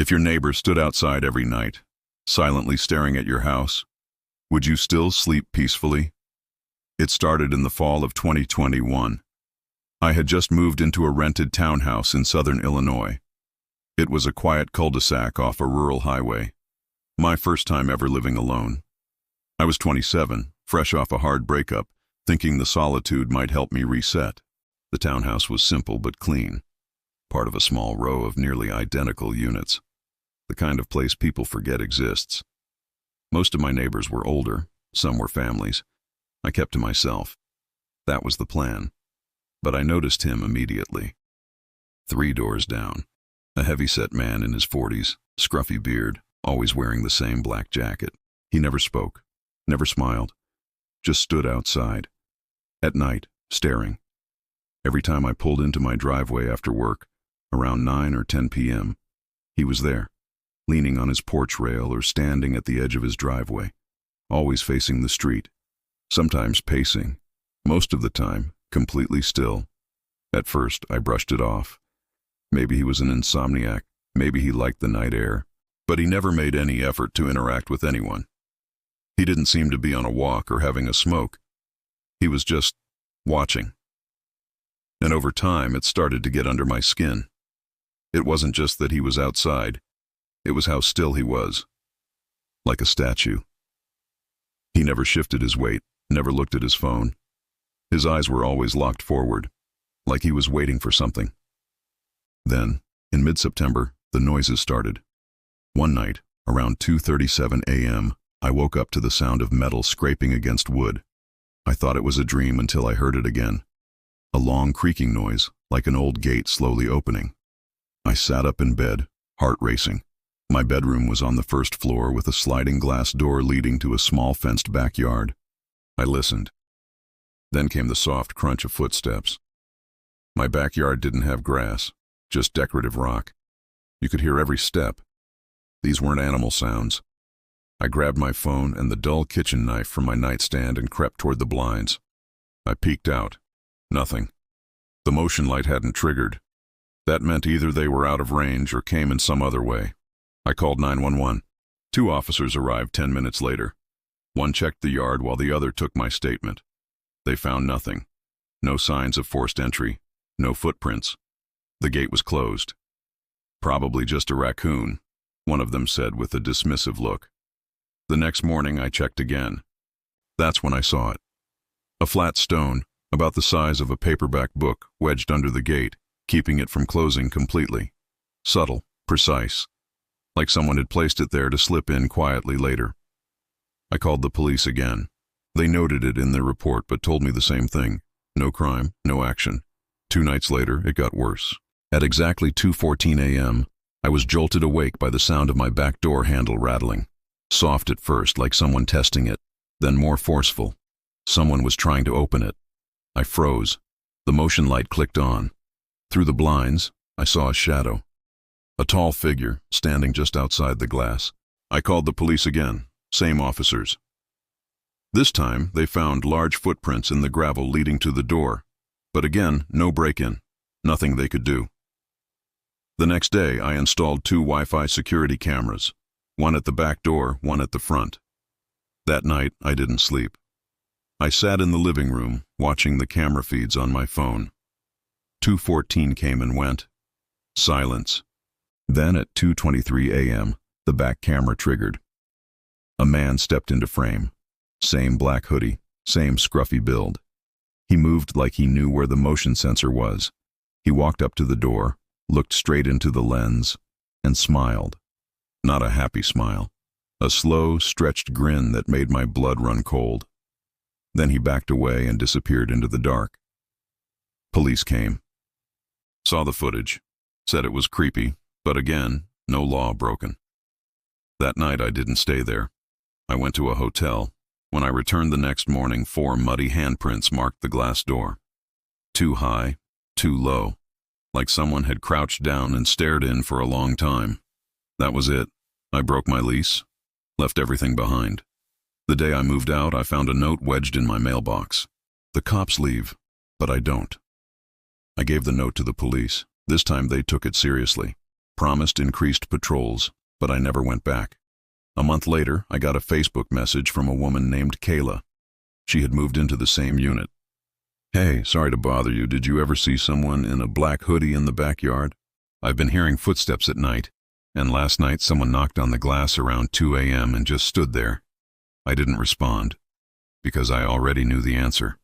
If your neighbor stood outside every night, silently staring at your house, would you still sleep peacefully? It started in the fall of 2021. I had just moved into a rented townhouse in southern Illinois. It was a quiet cul-de-sac off a rural highway. My first time ever living alone. I was 27, fresh off a hard breakup, thinking the solitude might help me reset. The townhouse was simple but clean, part of a small row of nearly identical units. The kind of place people forget exists. Most of my neighbors were older, some were families. I kept to myself. That was the plan. But I noticed him immediately. 3 doors down. A heavy-set man in his 40s, scruffy beard, always wearing the same black jacket. He never spoke, never smiled, just stood outside. At night, staring. Every time I pulled into my driveway after work, around 9 or 10 p.m., he was there, leaning on his porch rail or standing at the edge of his driveway, always facing the street, sometimes pacing, most of the time completely still. At first, I brushed it off. Maybe he was an insomniac, maybe he liked the night air, but he never made any effort to interact with anyone. He didn't seem to be on a walk or having a smoke. He was just watching. And over time, it started to get under my skin. It wasn't just that he was outside. It was how still he was. Like a statue. He never shifted his weight, never looked at his phone. His eyes were always locked forward, like he was waiting for something. Then, in mid-September, the noises started. One night, around 2:37 a.m., I woke up to the sound of metal scraping against wood. I thought it was a dream until I heard it again. A long creaking noise, like an old gate slowly opening. I sat up in bed, heart racing. My bedroom was on the first floor with a sliding glass door leading to a small fenced backyard. I listened. Then came the soft crunch of footsteps. My backyard didn't have grass, just decorative rock. You could hear every step. These weren't animal sounds. I grabbed my phone and the dull kitchen knife from my nightstand and crept toward the blinds. I peeked out. Nothing. The motion light hadn't triggered. That meant either they were out of range or came in some other way. I called 911. 2 officers arrived 10 minutes later. One checked the yard while the other took my statement. They found nothing. No signs of forced entry. No footprints. The gate was closed. Probably just a raccoon, one of them said with a dismissive look. The next morning I checked again. That's when I saw it. A flat stone, about the size of a paperback book, wedged under the gate, keeping it from closing completely. Subtle, precise, like someone had placed it there to slip in quietly later. I called the police again. They noted it in their report but told me the same thing. No crime, no action. 2 nights later, it got worse. At exactly 2:14 a.m., I was jolted awake by the sound of my back door handle rattling. Soft at first, like someone testing it, then more forceful. Someone was trying to open it. I froze. The motion light clicked on. Through the blinds, I saw a shadow. A tall figure, standing just outside the glass. I called the police again. Same officers. This time, they found large footprints in the gravel leading to the door. But again, no break-in. Nothing they could do. The next day, I installed 2 Wi-Fi security cameras. One at the back door, one at the front. That night, I didn't sleep. I sat in the living room, watching the camera feeds on my phone. 2:14 came and went. Silence. Then at 2:23 a.m., the back camera triggered. A man stepped into frame. Same black hoodie, same scruffy build. He moved like he knew where the motion sensor was. He walked up to the door, looked straight into the lens, and smiled. Not a happy smile. A slow, stretched grin that made my blood run cold. Then he backed away and disappeared into the dark. Police came. Saw the footage. Said it was creepy, but again, no law broken. That night I didn't stay there. I went to a hotel. When I returned the next morning, 4 muddy handprints marked the glass door. Too high, too low. Like someone had crouched down and stared in for a long time. That was it. I broke my lease. Left everything behind. The day I moved out, I found a note wedged in my mailbox. The cops leave, but I don't. I gave the note to the police. This time they took it seriously. promised increased patrols, but I never went back. A month later, I got a Facebook message from a woman named Kayla. She had moved into the same unit. "Hey, sorry to bother you. Did you ever see someone in a black hoodie in the backyard? I've been hearing footsteps at night, and last night someone knocked on the glass around 2 a.m. and just stood there." I didn't respond, because I already knew the answer.